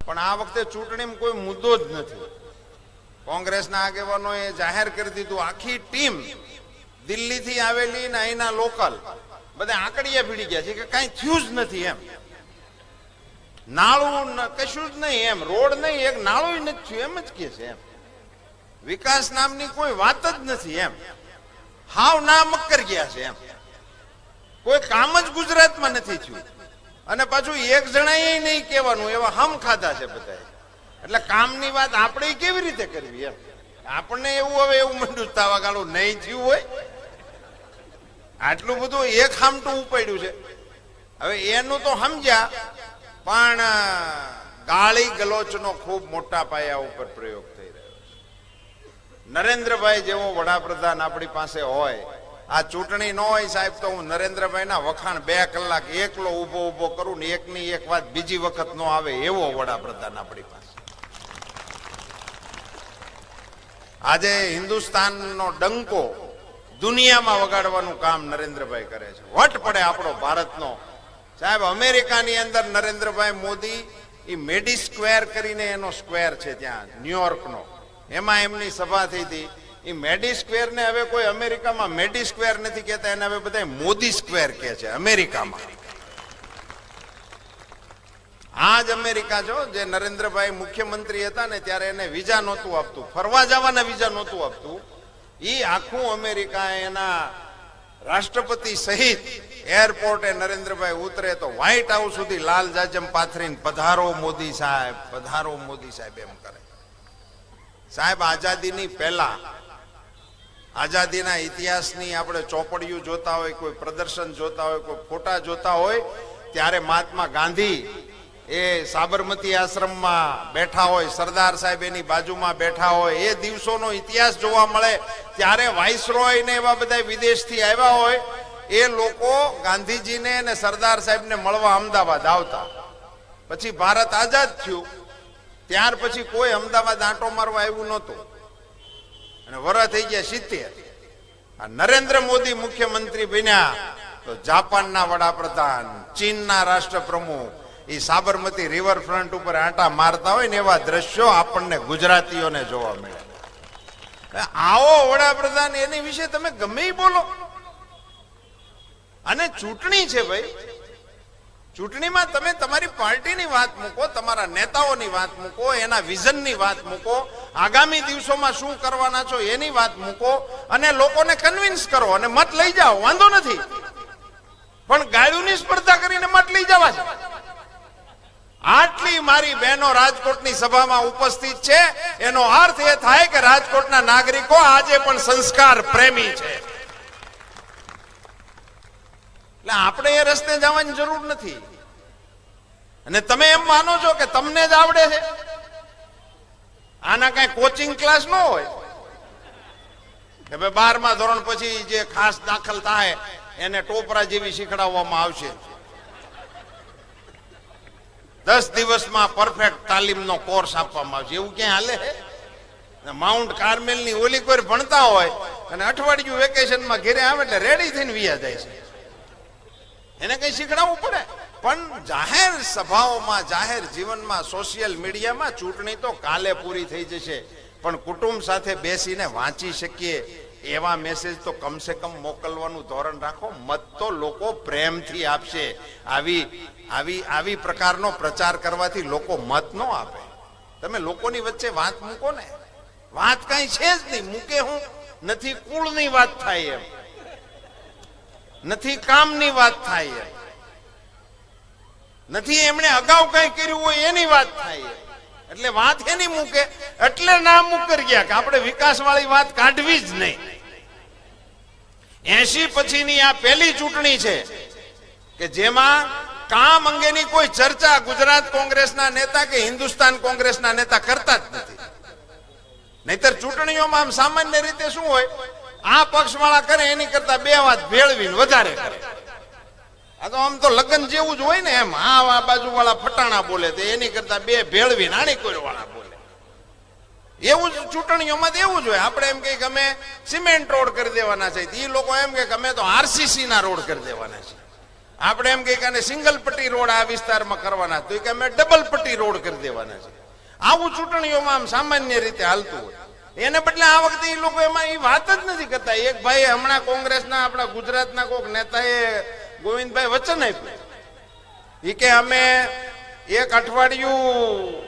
પણ આ વખતે ચૂંટણીમાં કોઈ મુદ્દો જ નથી. કોંગ્રેસના આગેવાનોએ જાહેર કરી દીધું, આખી ટીમ દિલ્હીથી આવેલી ને અહીંના લોકલ બધા આંકડિયા ભીડી ગયા છે કે કાંઈ થયું જ નથી એમ. નાળું કશું જ નહીં એમ, રોડ નહીં, એક નાળું નથી થયું એમ જ કે છે એમ. વિકાસ નામની કોઈ વાત જ નથી એમ. હાવ ના મક્કર ગયા છે એમ. કોઈ કામ જ ગુજરાતમાં નથી થયું. અને પાછું એક જણાએ નહીં કહેવાનું એવા હમ ખાધા છે બધા. એટલે કામની વાત આપણે કેવી રીતે કરવી એમ. આપણને એવું હવે એવું મંડું તાવા ગાળું નહીં થયું હોય, આટલું બધું એક હામટું ઉપાડ્યું છે. હવે એનું તો સમજ્યા, પણ ગાળી ગલોચનો ખૂબ મોટા પાયા ઉપર પ્રયોગ થઈ રહ્યો છે. નરેન્દ્રભાઈ જેવો વડાપ્રધાન આપણી પાસે હોય, આ ચૂંટણી ન હોય સાહેબ તો હું નરેન્દ્રભાઈના વખાણ 2 કલાક એકલો ઉભો કરું ને એકની એક વાત બીજી વખત ન આવે એવો વડાપ્રધાન આપણી પાસે. આજે હિન્દુસ્તાનનો ડંકો દુનિયામાં વગાડવાનું કામ નરેન્દ્રભાઈ કરે છે. વટ પડે આપણો ભારતનો. સાહેબ અમેરિકાની અંદર નરેન્દ્રભાઈ મોદી એ મેડી સ્ક્વેર કરીને એનો સ્ક્વેર છે ત્યાં ન્યુયોર્કનો, એમાં એમની સભા થઈ હતી. એ મેડી સ્ક્વેર ને હવે કોઈ અમેરિકામાં મેડી સ્ક્વેર નથી કહેતા, એને હવે બધા મોદી સ્ક્વેર કહે છે અમેરિકામાં. આ જ અમેરિકા જો, જે નરેન્દ્રભાઈ મુખ્યમંત્રી હતા ને ત્યારે એને વિઝા નહોતું આપતું, ફરવા જવાના વિઝા નહોતું આપતું. એ આખું અમેરિકા એના રાષ્ટ્રપતિ સહિત એરપોર્ટે નરેન્દ્રભાઈ ઉતરે તો વ્હાઈટ હાઉસ સુધી લાલ જાજમ પાથરીને પધારો મોદી સાહેબ, પધારો મોદી સાહેબ એમ કરે. સાહેબ આઝાદીની પહેલા, આઝાદીના ઇતિહાસની આપણે ચોપડીઓ જોતા હોય, કોઈ પ્રદર્શન જોતા હોય, કોઈ ફોટા જોતા હોય, ત્યારે મહાત્મા ગાંધી એ સાબરમતી આશ્રમમાં બેઠા હોય, સરદાર સાહેબ એની બાજુમાં બેઠા હોય, એ દિવસોનો ઇતિહાસ જોવા મળે. ત્યારે વાઇસરોય ને એવા બધા વિદેશથી આવ્યા હોય, એ લોકો ગાંધીજીને અને સરદાર સાહેબને મળવા અમદાવાદ આવતા. પછી ભારત આઝાદ થયું, ત્યાર પછી કોઈ અમદાવાદ આંટો મારવા આવ્યું નહોતું, અને વરસ થઈ ગયા 70. આ નરેન્દ્ર મોદી મુખ્યમંત્રી બન્યા તો જાપાનના વડાપ્રધાન, ચીનના રાષ્ટ્રપ્રમુખ એ સાબરમતી રિવરફ્રન્ટ ઉપર આંટા મારતા હોય ને એવા દ્રશ્યો આપણને ગુજરાતીઓને જોવા મળે. આવો વડાપ્રધાન, એની વિશે તમે ગમે એ બોલો. અને ચૂંટણી છે ભાઈ, ચૂંટણીમાં તમે તમારી પાર્ટીની વાત મૂકો, તમારા નેતાઓની વાત મૂકો, એના વિઝનની વાત મૂકો, આગામી દિવસોમાં શું કરવાના છો એની વાત મૂકો, અને લોકોને કન્વિન્સ કરો અને મત લઈ જાઓ, વાંધો નથી. પણ ગાળ્યુંની સ્પર્ધા કરીને મત લઈ જવા છે. આટલી મારી બહેનો રાજકોટની સભામાં ઉપસ્થિત છે, એનો અર્થ એ થાય કે રાજકોટના નાગરિકો આજે પણ સંસ્કાર પ્રેમી છે. એટલે આપણે એ રસ્તે જવાની જરૂર નથી. અને તમે એમ માનો છો કે તમને જ આવડે છે? આના કઈ કોચિંગ ક્લાસ ન હોય કે ભાઈ 12મા ધોરણ પછી જે ખાસ દાખલ થાય એને ટોપરા જેવી શીખડાવવામાં આવશે. 10 દિવસમાં પરફેક્ટ તાલીમનો કોર્સ આપવામાં આવશે, એવું ક્યાં હાલે? માઉન્ટ કાર્મેલની ઓલી કોઈ ભણતા હોય અને અઠવાડિયું વેકેશનમાં ઘરે આવે એટલે રેડી થઈને વિયા જાય છે. એને કઈ શીખડાવવું પડે? પણ જાહેર સભાઓમાં, જાહેર જીવનમાં, સોશિયલ મીડિયામાં ચૂંટણી તો કાલે પૂરી થઈ જશે, પણ કુટુંબ સાથે બેસીને વાંચી શકીએ એવા મેસેજ તો કમસે કમ મોકલવાનું ધોરણ રાખો. મત તો લોકો પ્રેમથી આપશે. આવી પ્રકારનો પ્રચાર કરવાથી લોકો મત ન આપે. તમે લોકોની વચ્ચે વાત મૂકો ને. વાત કઈ છે જ નહીં. મૂકે હું નથી, કુળની વાત થાય એમ નથી, કામની વાત થાય એમ નથી, એમણે અગાઉ કઈ કર્યું હોય એની વાત થાય એમ. એટલે વાત એની મૂકે એટલે ના મુકર ગયા કે આપણે વિકાસ વાળી વાત કાઢવી જ નહીં. 80 પછીની આ પહેલી ચૂંટણી છે કે જેમાં કામ અંગેની કોઈ ચર્ચા ગુજરાત કોંગ્રેસના નેતા કે હિન્દુસ્તાન કોંગ્રેસના નેતા કરતા જ નથી. નહીતર ચૂંટણીઓમાં આમ સામાન્ય રીતે શું હોય, આ પક્ષ વાળા કરે એની કરતા 2 વાત ભેળવીને વધારે કરે. આ તો આમ તો લગ્ન જેવું જ હોય ને એમ. આ બાજુ વાળા ફટાણા બોલે તો એની કરતા 2 ભેળવીને આની કોઈ વાળા બોલે. એવું જ ચૂંટણીઓમાં એવું જ હોય. આપણે એમ કહીએ કે અમે સિમેન્ટ રોડ કરી દેવાના છે, એ લોકો એમ કે અમે તો આરસીસી ના રોડ કરી દેવાના છે. આપણે એમ કહીએ કે સિંગલ પટ્ટી રોડ આ વિસ્તારમાં કરવાના, તો કે અમે ડબલ પટ્ટી રોડ કરી દેવાના છે. આવું ચૂંટણીઓમાં આમ સામાન્ય રીતે હાલતું હોય. એને બદલે આ વખતે એ લોકો એમાં એ વાત જ નથી કરતા. એક ભાઈ હમણાં કોંગ્રેસના આપણા ગુજરાતના કોઈક નેતાએ ગોવિંદભાઈ વચન આપ્યું, એ કે અમે 1 અઠવાડિયું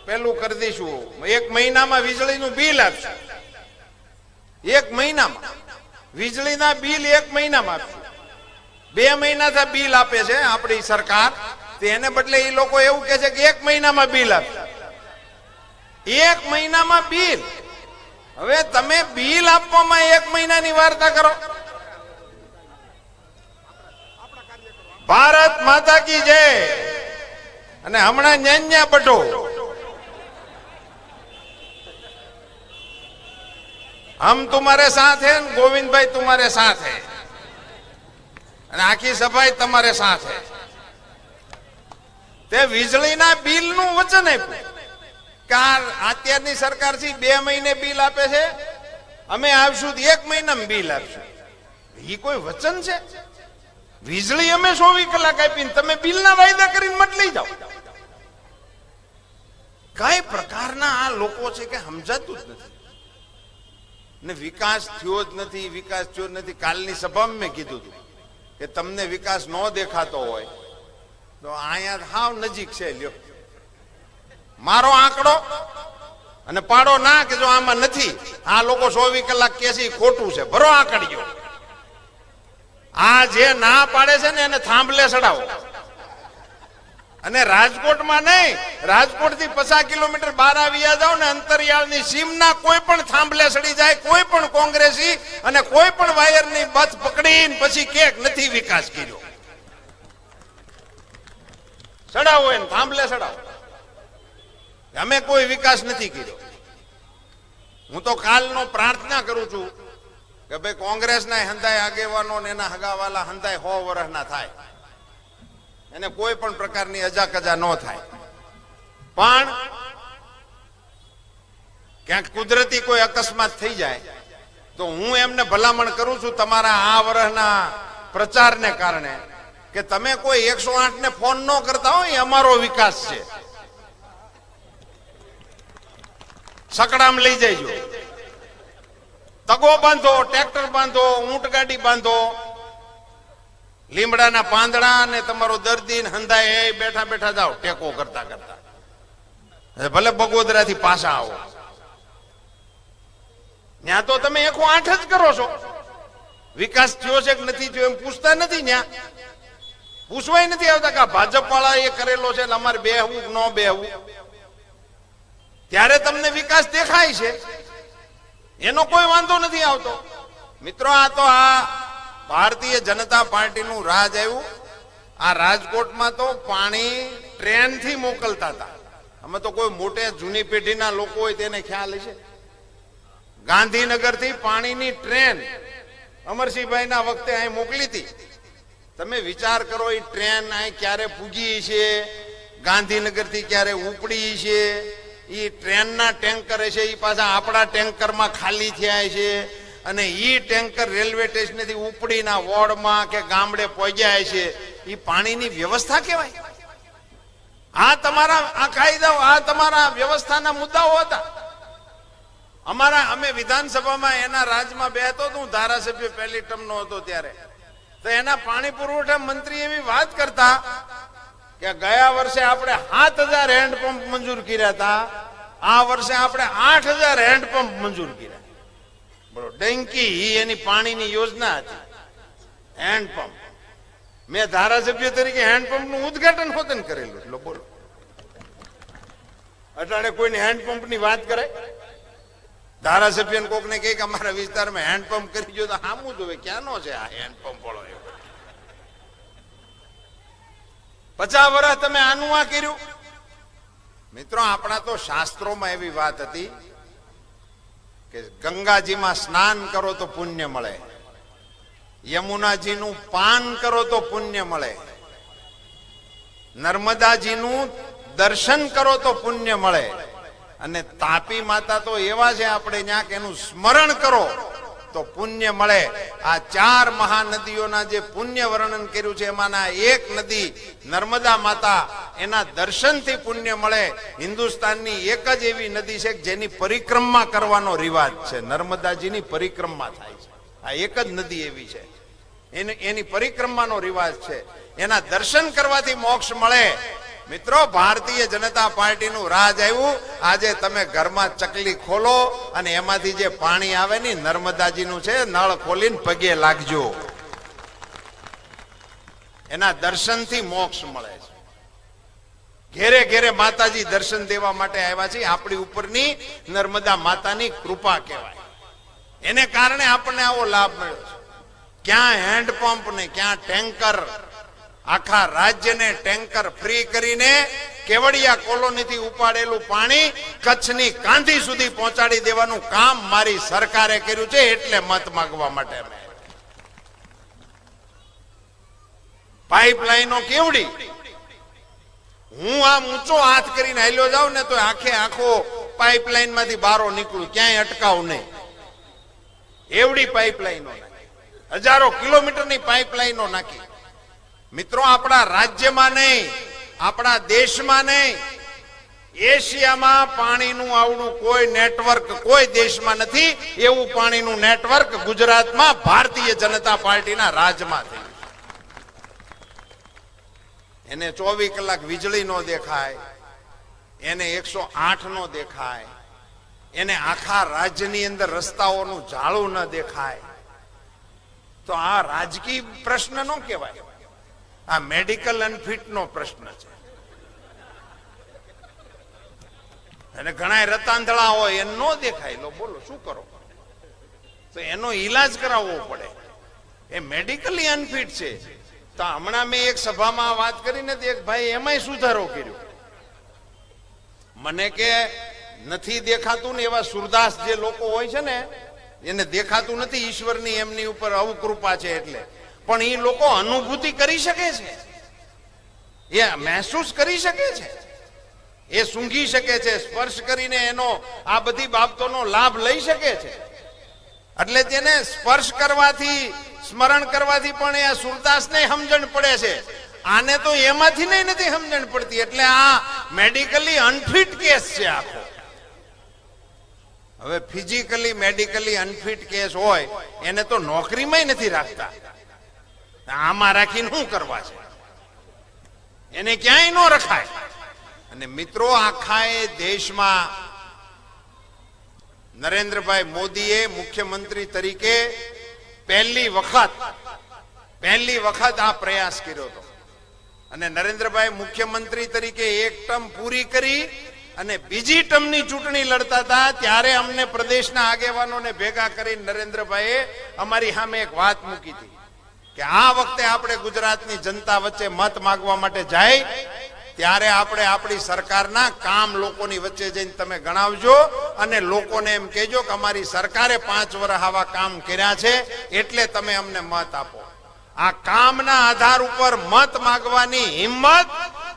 પેલું કરી દઈશું, 1 મહિનામાં વીજળીનું બિલ આપશું. 1 મહિનામાં વીજળીના બિલ 1 મહિનામાં આપશું. 2 મહિનાથી બિલ આપે છે આપણી સરકાર, એને બદલે એ લોકો એવું કે છે કે 1 મહિનામાં બિલ આપશે. 1 મહિનામાં બિલ. હવે તમે બિલ આપવામાં 1 મહિનાની વાર્તા કરો. ભારત માતા કી જય. અને હમણાં ન્યાન્યા બઢો, हम तुम्हारे साथ हैं, गोविंद भाई तुम्हारे साथ है, અને આખી સભા તમારે સાથ है. તે વીજળીના બિલનું વચન આપ્યું કે અત્યારની સરકાર થી 2 મહિને બિલ આપે છે, અમે આવશું 1 મહિનામાં બિલ આપશું. એ કોઈ વચન છે? વીજળી અમે 24 કલાક આપીને તમે બિલના વાયદા કરીને મત લઈ જાઓ. કઈ પ્રકારના આ લોકો છે કે સમજાતું જ નથી. ને વિકાસ થયો જ નથી, વિકાસ થયો જ નથી. કાલની સભામાં મેં કીધું હતું કે તમને વિકાસ ન દેખાતો હોય તો અહીંયા હાવ નજીક છે, લ્યો મારો આંકડો અને પાડો ના કે જો આમાં નથી. આ લોકો 24 કલાક કે છે ખોટું છે, ભરો આંકડીઓ. આ જે ના પાડે છે ને એને થાંભલે ચડાવો. અને રાજકોટમાં નહીં, રાજકોટ થી 50 કિલોમીટર બહાર આવ્યા જાવ ને, અંતરિયાળની સીમના કોઈ પણ થાંભલે ચડી જાય કોઈ પણ કોંગ્રેસી, અને કોઈ પણ વાયરની બથ પકડીને પછી કેક નથી વિકાસ કર્યો. ચડાવો એને થાંભલે ચડાવો, અમે કોઈ વિકાસ નથી કર્યો. હું તો કાલનો પ્રાર્થના કરું છું કે ભાઈ કોંગ્રેસના હંધાય આગેવાનો ને એના હગાવાલા હંધાય 100 વર્ષના થાય, એને કોઈ પણ પ્રકારની અજાકજા ન થાય. પણ ક્યાંક કુદરતી કોઈ અકસ્માત થઈ જાય તો હું એમને ભલામણ કરું છું તમારા આ વર્ષના પ્રચારને કારણે કે તમે કોઈ 108 ને ફોન ન કરતા હોય, અમારો વિકાસ છે. સકડામ લઈ જઈજો, તગો બાંધો, ટ્રેક્ટર બાંધો, ઊંટ ગાડી બાંધો, લીમડાના પાંદડા ને તમારો દર્દી હંધાય એ બેઠા બેઠા જાઓ ટેકો કરતા કરતા. ભલે બગોદરાથી પાછા આવો, ત્યાં તો તમે 108 જ કરો છો. વિકાસ થયો છે કે નથી થયો એમ પૂછતા નથી. ત્યાં પૂછવાય નથી આવતા કે ભાજપ વાળા એ કરેલો છે એટલે અમારે બેહવું કે ન બેહવું. ત્યારે તમને વિકાસ દેખાય છે, એનો કોઈ વાંધો નથી આવતો. મિત્રો, આ તો આ ભારતીય જનતા પાર્ટીનું રાજ આવ્યું. આ રાજકોટમાં તો પાણી ટ્રેન થી મોકલતા હતા. અમે તો કોઈ મોટે જૂની પેઢીના લોકો હોય તેને ખ્યાલ છે. ગાંધીનગર થી પાણીની ટ્રેન અમરસિંહભાઈના વખતે અહીં મોકલી હતી. તમે વિચાર કરો, એ ટ્રેન અહીં ક્યારે પૂગી છે, ગાંધીનગર થી ક્યારે ઉપડી છે. એ ટ્રેનના ટેન્કર છે, એ પાછા આપણા ટેન્કરમાં ખાલી થયા છે, અને ઈ ટેન્કર રેલવે સ્ટેશનથી ઉપડીના વોર્ડમાં કે ગામડે પહોંચ્યા છે. એ પાણીની વ્યવસ્થા કહેવાય? આ તમારા આ કાયદાઓ, આ તમારા વ્યવસ્થાના મુદ્દાઓ હતા. અમે વિધાનસભામાં એના રાજમાં બેહતો હતો, હું ધારાસભ્ય પહેલી ટર્મનો હતો ત્યારે, તો એના પાણી પુરવઠા મંત્રી એવી વાત કરતા કે ગયા વર્ષે આપણે 7000 હેન્ડપંપ મંજૂર કર્યા હતા, આ વર્ષે આપણે 8000 હેન્ડપંપ મંજૂર કર્યા. ડંકી એની પાણીની યોજના હતી, હેન્ડપંપ. મેં ધારાસભ્ય તરીકે હેન્ડપંપ નું ઉદઘાટન હોતન કરેલું. એટલે બોલો, અટાણે કોઈને હેન્ડપંપ ની વાત કરે? ધારાસભ્ય કોક ને કહે કે અમારા વિસ્તારમાં હેન્ડપંપ કરી જો તો સામું જોવે ક્યાંનો છે આ હેન્ડપંપ વાળો. 50 વર્ષ તમે આનું આ કર્યું. મિત્રો, આપણા તો શાસ્ત્રોમાં એવી વાત હતી કે ગંગાજીમાં સ્નાન કરો તો પુણ્ય મળે, યમુનાજીનું પાન કરો તો પુણ્ય મળે, નર્મદાજીનું દર્શન કરો તો પુણ્ય મળે, અને તાપી માતા તો એવા છે આપણે ત્યાં કે એનું સ્મરણ કરો તો પુણ્ય મળે. આ 4 મહાનદીઓના જે પુણ્ય વર્ણન કર્યું છે એમાંના એક નદી નર્મદા માતા, એના દર્શનથી પુણ્ય મળે. હિન્દુસ્તાનની એક જ એવી નદી છે જેની પરિક્રમા કરવાનો રિવાજ છે, નર્મદાજીની પરિક્રમા થાય છે. આ એક જ નદી એવી છે, એની પરિક્રમાનો રિવાજ છે. એના દર્શન કરવાથી મોક્ષ મળે. મિત્રો, ભારતીય જનતા પાર્ટીનું રાજ આવ્યું. આજે તમે ઘરમાં ચકલી ખોલો અને એમાંથી જે પાણી આવે ને નર્મદાજીનું છે, નળ ખોલીને પગે લાગજો. એના દર્શનથી મોક્ષ મળે છે. ઘેરે ઘેરે માતાજી દર્શન દેવા માટે આવ્યા છે. આપણી ઉપરની નર્મદા માતાની કૃપા કહેવાય. એને કારણે આપણને આવો લાભ મળ્યો છે. ક્યાં હેન્ડપંપ ને ક્યાં ટેન્કર, આખા રાજ્યને ટેન્કર ફ્રી કરીને કેવડિયા કોલોનીથી ઉપાડેલું પાણી કચ્છની કાંધી સુધી પહોંચાડી દેવાનું કામ મારી સરકારે કર્યું છે. એટલે મત માંગવા માટે પાઇપલાઈનો કેવડી, હું આમ ઊંચો હાથ કરીને હાલ્યો જાઉં ને તો આખો પાઇપલાઈન માંથી બારો નીકળું, ક્યાંય અટકાવ નહીં. એવડી પાઇપલાઈનો, હજારો કિલોમીટરની પાઇપલાઈનો નાખી. મિત્રો, આપણા રાજ્યમાં નહીં, આપણા દેશમાં નહીં, એશિયામાં પાણીનું આવડું કોઈ નેટવર્ક કોઈ દેશમાં નથી. એવું પાણીનું નેટવર્ક ગુજરાતમાં ભારતીય જનતા પાર્ટીના રાજમાં થયું. એને 24 કલાક વીજળી નો દેખાય, એને 108 નો દેખાય, એને આખા રાજ્યની અંદર રસ્તાઓનું જાળું ન દેખાય. તો આ રાજકીય પ્રશ્ન નો કહેવાય, આ મેડિકલ અનફિટ નો પ્રશ્ન છે. અને ઘણા રતાંધળા હોય એ નો દેખાય, લો બોલો શું કરો, તો એનો ઈલાજ કરાવવો પડે. એ મેડિકલી અનફિટ છે. તો હમણાં મેં એક સભામાં વાત કરીને એક ભાઈ એમાંય સુધારો કર્યો. મને કે નથી દેખાતું ને એવા સુરદાસ જે લોકો હોય છે ને, એને દેખાતું નથી ઈશ્વરની એમની ઉપર અવકૃપા છે એટલે, પણ એ લોકો અનુભૂતિ કરી શકે છે, એ મહેસૂસ કરી શકે છે, એ સૂંઘી શકે છે, સ્પર્શ કરીને એનો આ બધી બાબતોનો લાભ લઈ શકે છે. એટલે તેને સ્પર્શ કરવાથી, સ્મરણ કરવાથી પણ એ સુરદાસને સમજણ પડે છે. આને તો એમાંથી નહીં નથી સમજણ પડતી. એટલે આ મેડિકલી અનફિટ કેસ છે આખો. હવે ફિઝિકલી મેડિકલી અનફિટ કેસ હોય એને તો નોકરીમાં નથી રાખતા. આમાં રાખીને શું કરવા છે? એને ક્યાંય ન રખાય. અને મિત્રો, આખા એ દેશમાં નરેન્દ્રભાઈ મોદીએ મુખ્યમંત્રી તરીકે પહેલી વખત આ પ્રયાસ કર્યો હતો. અને નરેન્દ્રભાઈ મુખ્યમંત્રી તરીકે એક ટર્મ પૂરી કરી અને બીજી ટર્મની ચૂંટણી લડતા હતા ત્યારે અમને પ્રદેશના આગેવાનોને ભેગા કરી નરેન્દ્રભાઈએ અમારી સામે એક વાત મૂકી હતી કે આ વખતે આપણે ગુજરાતની જનતા વચ્ચે મત માંગવા માટે જાય ત્યારે આપણે આપણી સરકારના કામ લોકોની વચ્ચે જઈને તમે ગણાવજો અને લોકોને એમ કહેજો કે અમારી સરકારે 5 વર્ષ આવા કામ કર્યા છે એટલે તમે અમને મત આપો. આ કામના આધાર ઉપર મત માંગવાની હિંમત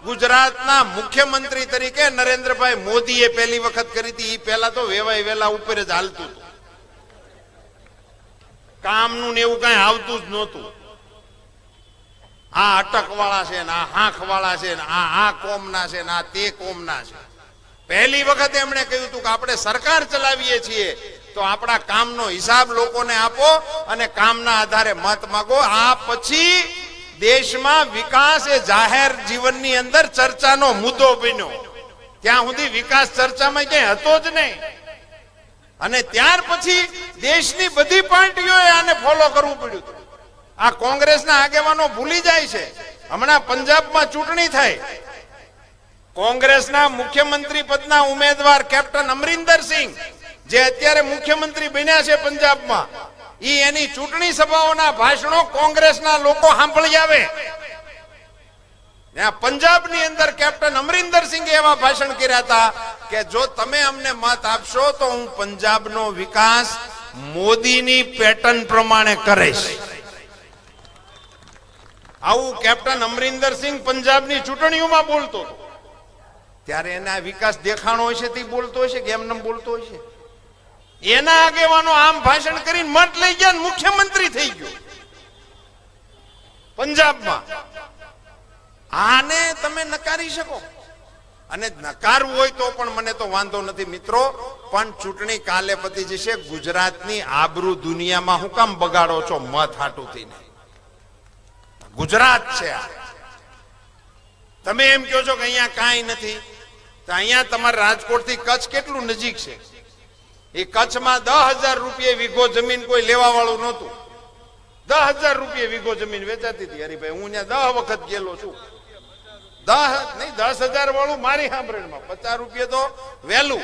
ગુજરાતના મુખ્યમંત્રી તરીકે નરેન્દ્રભાઈ મોદીએ પહેલી વખત કરી હતી. એ પહેલા તો વેલા ઉપર જ હાલતું હતું, કામનું ને એવું કઈ આવતું જ નહોતું. આ અટક વાળા છે ને આ હાંખ વાળા છે ને આ કોમના છે ને આ તે કોમના છે. પહેલી વખત એમણે કહ્યું હતું કે આપણે સરકાર ચલાવીએ છીએ તો આપણા કામનો હિસાબ લોકોને આપો અને કામના આધારે મત માંગો. આ પછી દેશમાં વિકાસ એ જાહેર જીવનની અંદર ચર્ચાનો મુદ્દો બન્યો. ત્યાં સુધી વિકાસ ચર્ચામાં ક્યાંય હતો જ નહીં. અને ત્યાર પછી દેશની બધી પાર્ટીઓએ આને ફોલો કરવું પડ્યું હતું. આ કોંગ્રેસના આગેવાનો ભૂલી જાય છે. હમણાં પંજાબમાં ચૂંટણી થઈ, કોંગ્રેસના મુખ્યમંત્રી પદના ઉમેદવાર કેપ્ટન અમરિંદર સિંહ જે અત્યારે મુખ્યમંત્રી બન્યા છે પંજાબમાં, એની ચૂંટણી સભાઓના ભાષણો કોંગ્રેસના લોકો સાંભળી આવે. પંજાબની અંદર કેપ્ટન અમરિંદર સિંહે એવા ભાષણ કર્યા હતા કે જો તમે અમને મત આપશો તો હું પંજાબનો વિકાસ મોદીની પેટર્ન પ્રમાણે કરીશ. આવું કેપ્ટન અમરિંદર સિંહ પંજાબની ચૂંટણીઓમાં બોલતો હતો. ત્યારે એના વિકાસ દેખાણો હશે તે બોલતો હશે કે એમને બોલતો હશે? એના આગેવાનો આમ ભાષણ કરીને મત લઈ ગયા ને મુખ્યમંત્રી થઈ ગયો પંજાબમાં. આને તમે નકારી શકો? અને નકારવું હોય તો પણ મને તો વાંધો નથી મિત્રો, પણ ચૂંટણી કાલે પતી જશે. ગુજરાતની આબરૂ દુનિયામાં હું કામ બગાડો છો મત હાટુથી? ગુજરાત છે આ. તમે એમ કહો છો કે અહીંયા કાંઈ નથી, તો અહીંયા તમારે રાજકોટ થી કચ્છ કેટલું નજીક છે. એ કચ્છમાં 10,000 રૂપિયા વીઘો જમીન કોઈ લેવા વાળું નહોતું. 10,000 રૂપિયા વીઘો જમીન વેચાતી હતી હરિભાઈ. હું ત્યાં 10 વખત ગયેલો છું. 10,000 વાળું મારી સાંભળમાં, 50 રૂપિયા તો વહેલું,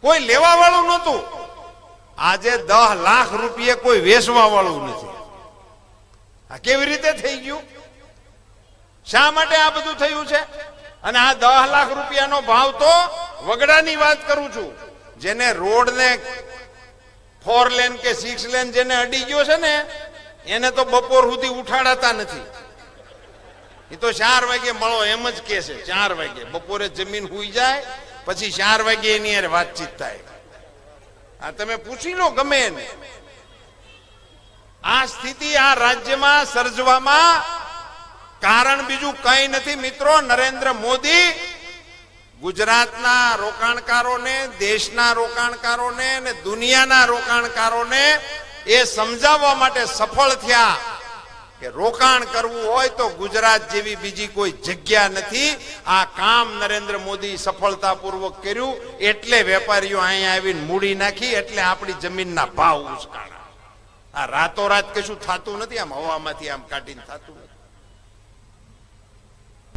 કોઈ લેવા વાળું નહોતું. આજે 10 લાખ રૂપિયા કોઈ વેચવા વાળું નથી. આ કેવી રીતે થઈ ગયું? શા માટે આ બધું થયું છે? અને આ 10 લાખ રૂપિયાનો ભાવ તો વગડાની વાત કરું છું, જેને રોડ ને 4 લેન કે 6 લેન જેને અડી ગયો છે ને, એને તો બપોર સુધી ઉઠાડાતા નથી. એ તો 4 વાગે મળો એમ જ કે છે. 4 વાગે બપોરે જમીન હુઈ જાય, પછી 4 વાગે એની યાર વાતચીત થાય. આ તમે પૂછી લો ગમે એને. આ સ્થિતિ આ રાજ્યમાં સર્જવામાં કારણ બીજું કઈ નથી મિત્રો. નરેન્દ્ર મોદી ગુજરાતના રોકાણકારોને, દેશના રોકાણકારોને અને દુનિયાના રોકાણકારોને એ સમજાવવા માટે સફળ થયા કે રોકાણ કરવું હોય તો ગુજરાત જેવી બીજી કોઈ જગ્યા નથી. આ કામ નરેન્દ્ર મોદી સફળતાપૂર્વક કર્યું, એટલે વેપારીઓ અહીંયા આવીને મૂડી નાખી, એટલે આપણી જમીનના ભાવ ઉચકાણા. આ રાતોરાત કશું થતું નથી, આમ હવામાંથી આમ કાઢીને થતું નથી.